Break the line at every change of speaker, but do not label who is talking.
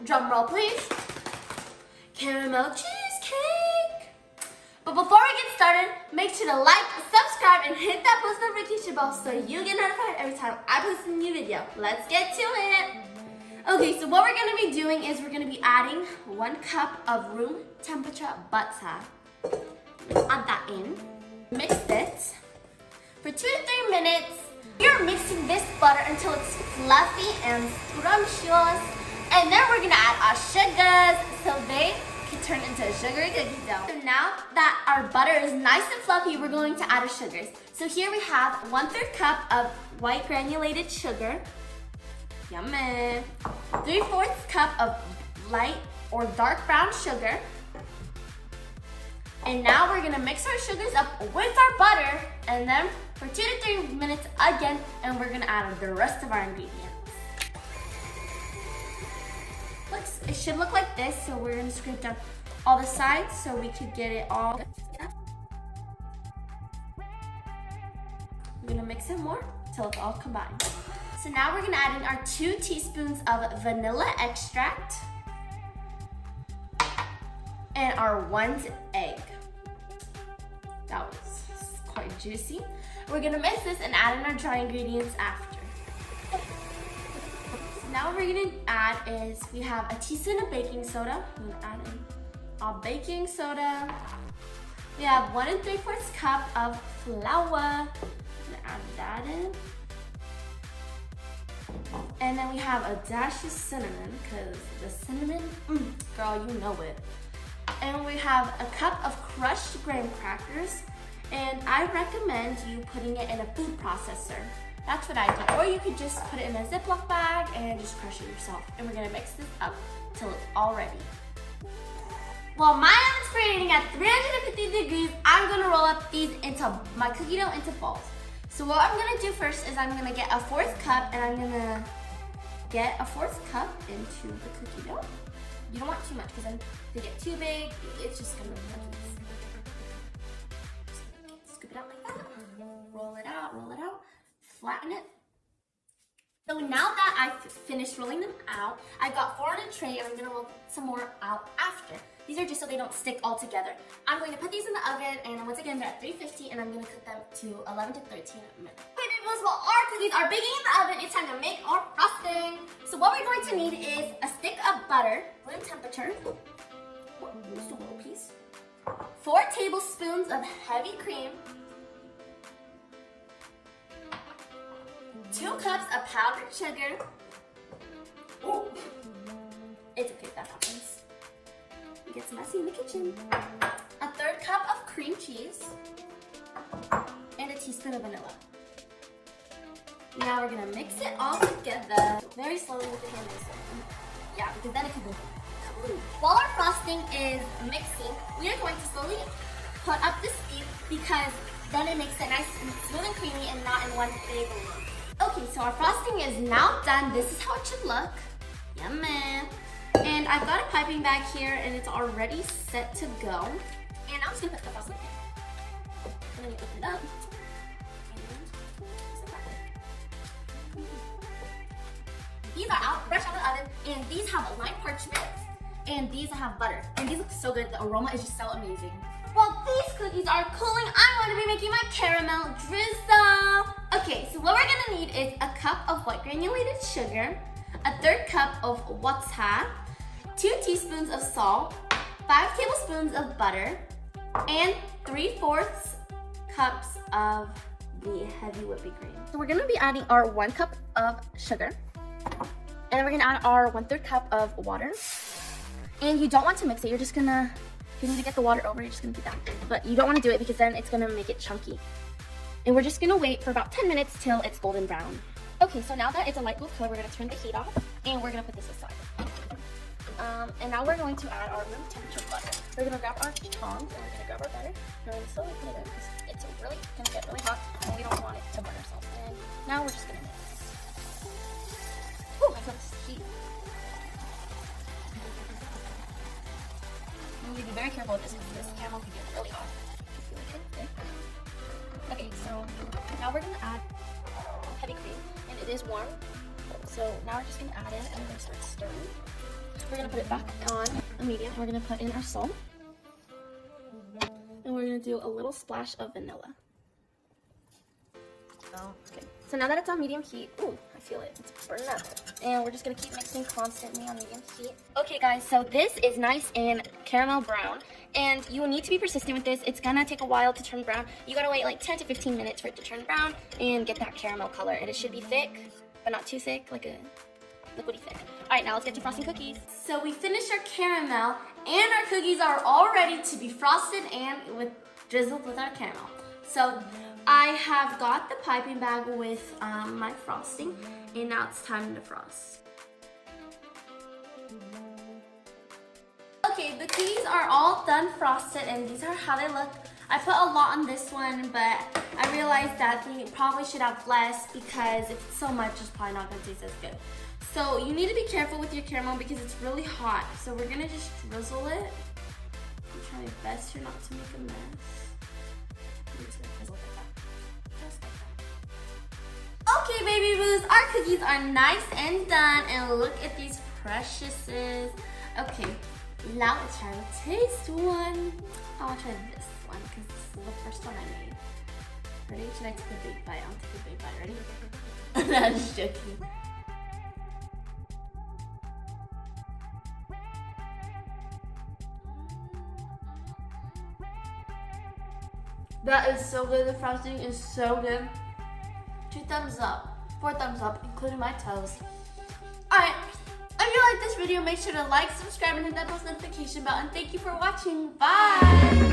Drum roll, please. Caramel cheesecake. But before we get started, make sure to like, subscribe, and hit that post notification bell so you get notified every time I post a new video. Let's get to it. Okay, so what we're going to be doing is we're going to be adding 1 cup of room temperature butter. Add that in. Mix it for 2 to 3 minutes. You're mixing this butter until it's fluffy and scrumptious. And then we're going to add our sugars so they can turn into a sugary cookie dough. So now that our butter is nice and fluffy, we're going to add our sugars. So here we have 1/3 cup of white granulated sugar. Yummy. 3/4 cup of light or dark brown sugar. And now we're gonna mix our sugars up with our butter, and then for 2 to 3 minutes again, and we're gonna add the rest of our ingredients. It should look like this, so we're gonna scrape down all the sides so we could get it all. We're gonna mix it more until it's all combined. So now we're gonna add in our 2 teaspoons of vanilla extract and our 1 egg. That was quite juicy. We're gonna mix this and add in our dry ingredients after. So now what we're gonna add is we have a teaspoon of baking soda. I'm gonna add in our baking soda. We have 1 3/4 cup of flour. I'm gonna add that in. And then we have a dash of cinnamon, because the cinnamon, girl, you know it. And we have a cup of crushed graham crackers. And I recommend you putting it in a food processor. That's what I do. Or you could just put it in a Ziploc bag and just crush it yourself. And we're gonna mix this up till it's all ready. While my oven's preheating at 350 degrees, I'm gonna roll up these into my cookie dough into balls. So what I'm gonna do first is I'm gonna get a 1/4 cup, and I'm gonna get a 1/4 cup into the cookie dough. You don't want too much, because then if they get too big, it's just gonna be cookies. Scoop it out like that. Roll it out, flatten it. So now that I've finished rolling them out, I got 4 on a tray, and I'm gonna roll some more out after. These are just so they don't stick all together. I'm going to put these in the oven, and once again, they're at 350, and I'm gonna cook them to 11 to 13 minutes. Okay, peoples, while our cookies are baking in the oven, it's time to make our frosting. So what we're going to need is a stick of butter, room temperature, just a little piece, 4 tablespoons of heavy cream, 2 cups of powdered sugar. Ooh. It's okay if that happens. It gets messy in the kitchen. A 1/3 cup of cream cheese and a teaspoon of vanilla. Now we're gonna mix it all together very slowly with the hand. Yeah, because then it can go. While our frosting is mixing, we are going to slowly put up the speed, because then it makes it nice and smooth and creamy and not in one big lump. Okay, so our frosting is now done. This is how it should look. Yummy. And I've got a piping bag here, and it's already set to go. And I'm just gonna put the frosting in. And then you open it up. These are out, fresh out of the oven, and these have a lime parchment, and these have butter. And these look so good. The aroma is just so amazing. While these cookies are cooling, I'm going to be making my caramel drizzle. Okay, so what we're gonna need is a cup of white granulated sugar, a 1/3 cup of water, 2 teaspoons of salt, 5 tablespoons of butter, and 3/4 cups of the heavy whipping cream. So we're gonna be adding our 1 cup of sugar, and then we're gonna add our 1/3 cup of water. And you don't want to mix it, you're just gonna, if you need to get the water over, you're just gonna do that. But you don't wanna do it, because then it's gonna make it chunky. And we're just gonna wait for about 10 minutes till it's golden brown. Okay, so now that it's a light blue color, we're gonna turn the heat off, and we're gonna put this aside. And now we're going to add our room temperature butter. We're gonna grab our tongs, and we're gonna grab our butter, and we're gonna slowly put it in, because it's really gonna get really hot, and we don't want it to burn ourselves. And now we're just gonna mix. Ooh, I feel this heat. You need to be very careful with this, because this caramel can get really hot. Okay, so now we're gonna add heavy cream, and it is warm. So now we're just gonna add it, and we're gonna start stirring. We're gonna put it back on a medium. We're gonna put in our salt. And we're gonna do a little splash of vanilla. Okay, so now that it's on medium heat, ooh, I feel it, it's burning up. And we're just gonna keep mixing constantly on medium heat. Okay guys, so this is nice and caramel brown. And you will need to be persistent with this. It's gonna take a while to turn brown. You gotta wait like 10 to 15 minutes for it to turn brown and get that caramel color. And it should be thick, but not too thick, like a liquidy thick. All right, now let's get to frosting cookies. So we finished our caramel and our cookies are all ready to be frosted and drizzled with our caramel. So I have got the piping bag with my frosting, and now it's time to frost. Okay, the cookies are all done frosted, and these are how they look. I put a lot on this one, but I realized that they probably should have less because if it's so much, it's probably not going to taste as good. So you need to be careful with your caramel because it's really hot. So we're going to just drizzle it. I'm trying my best here not to make a mess. Okay, baby boos, our cookies are nice and done, and look at these preciouses. Okay, now let's try to taste one. I want to try this one because this is the first one I made. Ready? Should I take a big bite? I'll take a big bite. Ready? No, I'm just joking. That is so good. The frosting is so good. 2 thumbs up, 4 thumbs up, including my toes. Alright, if you like this video, make sure to like, subscribe, and hit that post notification bell. And thank you for watching. Bye!